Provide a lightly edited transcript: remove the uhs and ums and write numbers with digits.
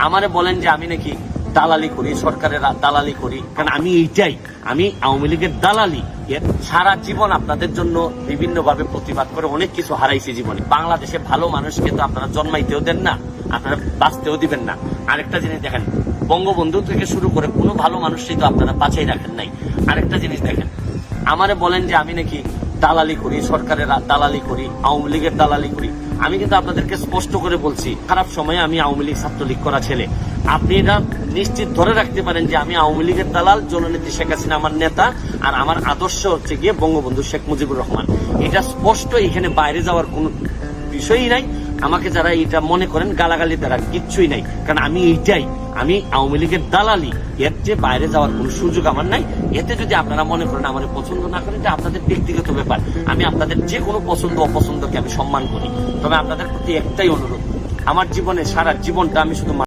আমারে বলেন যে আমি নাকি দালালি করি, সরকারের দালালি করি, কারণ আমি আওয়ামী লীগের দালালি। সারা জীবন আপনাদের জন্য বিভিন্ন ভাবে প্রতিবাদ করে অনেক কিছু হারাইছি জীবনে। বাংলাদেশে ভালো মানুষকে তো আপনারা জন্মাইতেও দেন না, আপনারা বাঁচতেও দিবেন না। আরেকটা জিনিস দেখেন, বঙ্গবন্ধু থেকে শুরু করে কোনো ভালো মানুষই তো আপনারা বাঁচাই রাখেন নাই। আরেকটা জিনিস দেখেন, আমারে বলেন যে আমি নাকি দালালি করি, সরকারের দালালি করি, আওয়ামী লীগের দালালি করি। আমি কিন্তু আপনাদেরকে স্পষ্ট করে বলছি, খারাপ সময়ে আমি আওয়ামী লীগ ছাত্রলীগ করা ছেলে। আপনি এটা নিশ্চিত ধরে রাখতে পারেন যে আমি আওয়ামী লীগের দালাল, জননেত্রী শেখ হাসিনা আমার নেতা, আর আমার আদর্শ হচ্ছে গিয়ে বঙ্গবন্ধু শেখ মুজিবুর রহমান। এটা স্পষ্ট, এখানে বাইরে যাওয়ার কোনো বিষয়ই নাই। আমাকে যারা এটা মনে করেন গালাগালি দ্বারা কিচ্ছুই নাই, কারণ আমি আওয়ামী লীগের দালালি, এর চেয়ে বাইরে যাওয়ার কোনো সুযোগ আমার নাই। এতে যদি আপনারা মনে করেন আমার পছন্দ না করেন, এটা আপনাদের ব্যক্তিগত ব্যাপার। আমি আপনাদের যে কোনো পছন্দ অপছন্দকে আমি সম্মান করি, তবে আপনাদের প্রতি একটাই অনুরোধ, আমার জীবনে সারা জীবনটা আমি শুধু